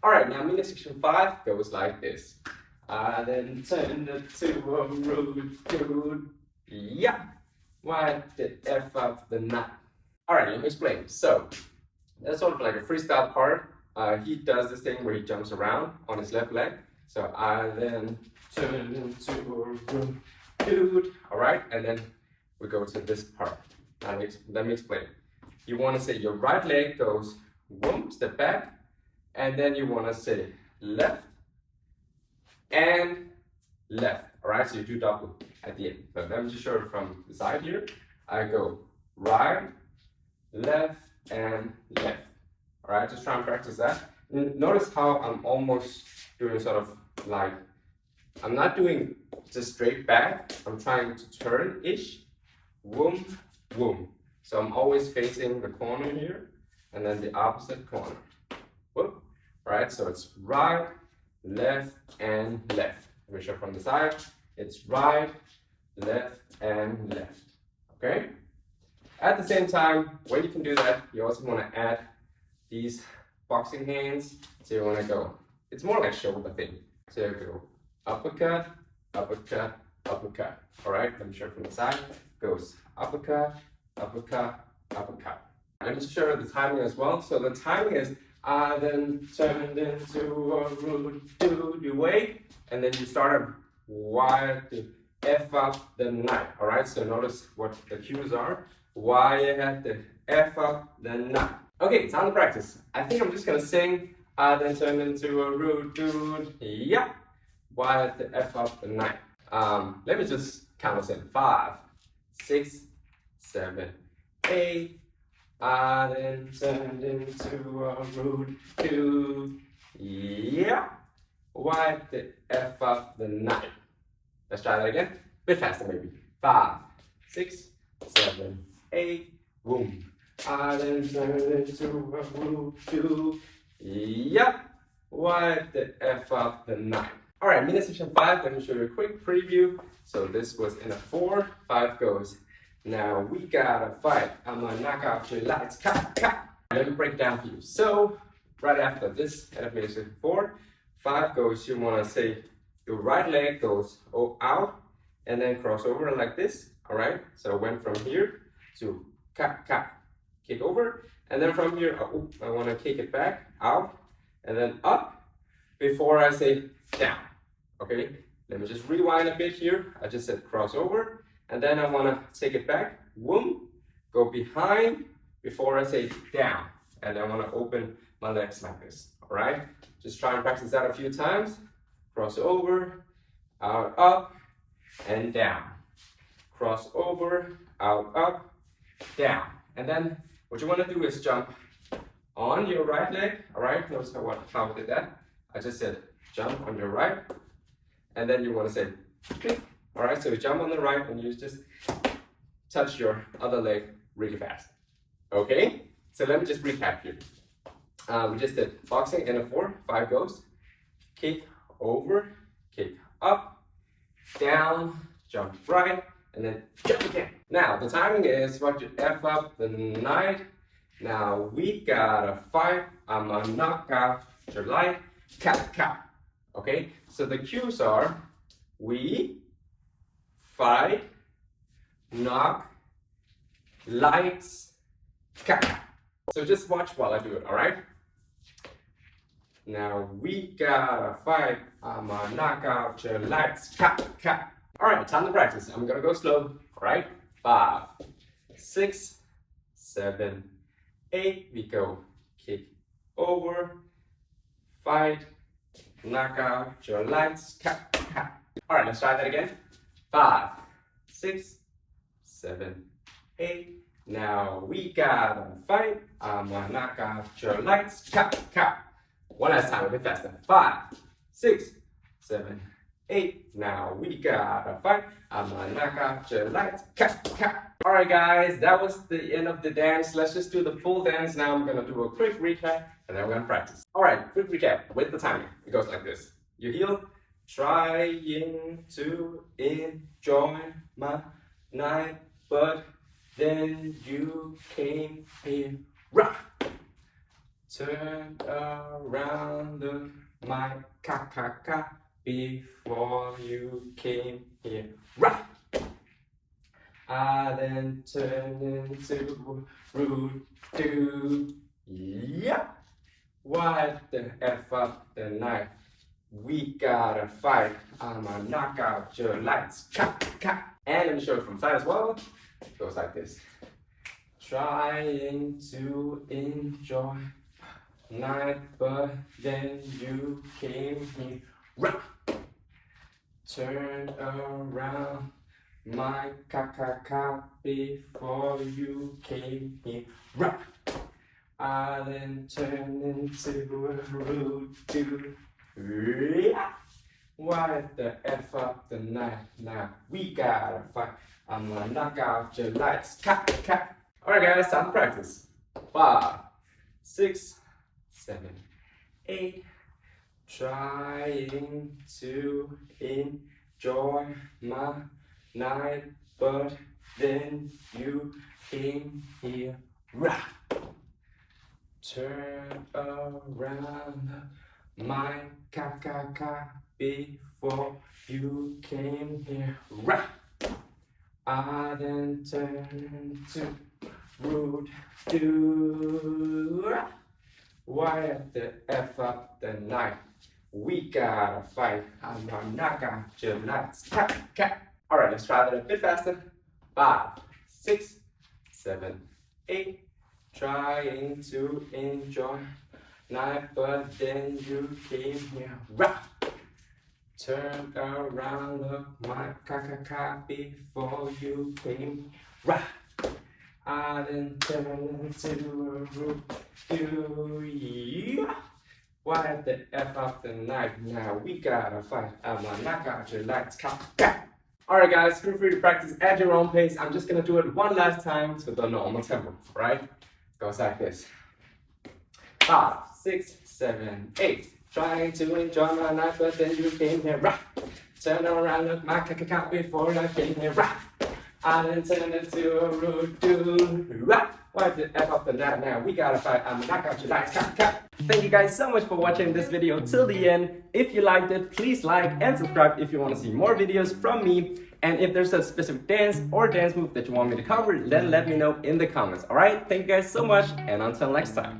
Alright, now minute section 5 goes like this. I then turned it to a rude dude. Yeah. Why the F up the night? Alright, let me explain. So, that's sort of like a freestyle part. He does this thing where he jumps around on his left leg. So, I then turned into a rude dude. Alright, and then we go to this part. Now, let me explain. You want to say your right leg goes, boom, step back. And then you want to say left and left. All right, so you do double at the end. But let me just show it from the side here. I go right, left, and left. All right, just try and practice that. Notice how I'm almost doing sort of like, I'm not doing just straight back. I'm trying to turn-ish. Boom, boom. So I'm always facing the corner here and then the opposite corner. Whoop. Right, so it's right, left, and left. Let me show from the side. It's right, left, and left. Okay? At the same time, when you can do that, you also want to add these boxing hands. So you want to go, it's more like shoulder thing. So you go uppercut, uppercut, uppercut. All right, let me show from the side. Goes uppercut, uppercut, uppercut. Let me show you the timing as well. So the timing is I then turned into a rude dude. You wait, and then you start a why to F up the night. All right, so notice what the cues are. Why you have to F up the night. Okay, time to practice. I think I'm just gonna sing. I then turned into a rude dude. Yeah. Why to F up the night. Let me just count us in. 5, 6, 7, 8. I then turned into a rude dude. Yeah. Why the F up the night? Let's try that again. A bit faster maybe. 5, 6, 7, 8. Boom. I then turned into a rude dude. Yeah. Why the F up the night? Alright, minute section 5. Let me show you a quick preview. So this was in a 4. 5 goes. Now we gotta fight. I'm gonna knock out your lights. Cut, cut. Let me break it down for you. So, right after this, at minute 4, 5 goes, you wanna say your right leg goes out and then cross over like this. Alright? So I went from here to cut, cut, kick over. And then from here, I wanna kick it back, out, and then up before I say down. Okay? Let me just rewind a bit here. I just said cross over. And then I want to take it back, boom, go behind before I say down. And I want to open my legs like this, all right? Just try and practice that a few times. Cross over, out, up, and down. Cross over, out, up, down. And then what you want to do is jump on your right leg, all right? Notice how I did that. I just said jump on your right. And then you want to say click. All right, so you jump on the right and you just touch your other leg really fast. Okay, so let me just recap here. We just did boxing in a 4, 5 goes. Kick over, kick up, down, jump right, and then jump again. Now, the timing is what you F up the night. Now, we gotta fight. I'm gonna knock out your light. Cut, cut. Okay, so the cues are we fight, knock, lights, cut. So just watch while I do it, all right? Now we gotta fight. I'm gonna knock out your lights, cut, cut. All right, time to practice. I'm gonna go slow, all right? 5, 6, 7, 8. We go kick over, fight, knock out your lights, cut, cut. All right, let's try that again. 5, 6, 7, 8. Now we gotta fight. I'm gonna knock out your lights. Cut, cut. One last time, a bit faster. 5, 6, 7, 8. Now we gotta fight. I'm gonna knock out your lights. Cut, cut. All right, guys, that was the end of the dance. Let's just do the full dance. Now I'm gonna do a quick recap, and then we're gonna practice. All right, quick recap with the timing. It goes like this. You heel. Trying to enjoy my night, but then you came here. Rock. Turn around, look my ka before you came here. Right. I then turned into rude dude. Yeah. What the F up the night? We gotta fight. I'ma knock out your lights. And let me show it from side as well. It goes like this. Trying to enjoy night, but then you came here. Right. Turn around my ka before you came here. Right. I then turned into a rude dude. Yeah. What the F up the night? Now we gotta fight. I'm gonna knock out your lights. Alright guys, time to practice. 5, 6, 7, 8. Trying to enjoy my night, but then you came here. Rah! Turn around my ka before you came here. Rah! I then turned to rude dude. Why the F up the night? We gotta fight. I'm gonna knock out your lights. Alright, let's try that a bit faster. 5, 6, 7, 8. Trying to enjoy night, but then you came here. Rah! Turn around, look my ka before you came. Rah! I then turned into a rude dude. Why the F up the night? Now we gotta fight. I'm gonna knock out your lights. Alright guys, feel free to practice at your own pace. I'm just gonna do it one last time to the normal tempo, right? Goes like this. 5, 6, 7, 8. Trying to enjoy my night, but then you came here. Rah! Turn around, look my ka before I came here. Rah! I then turned into a rude dude. Rah! Why the F up the night? Now we gotta fight. I'm gonna knock out your lights. Thank you guys so much for watching this video till the end. If you liked it, please like and subscribe if you want to see more videos from me. And if there's a specific dance or dance move that you want me to cover, then let me know in the comments. Alright, thank you guys so much, and until next time.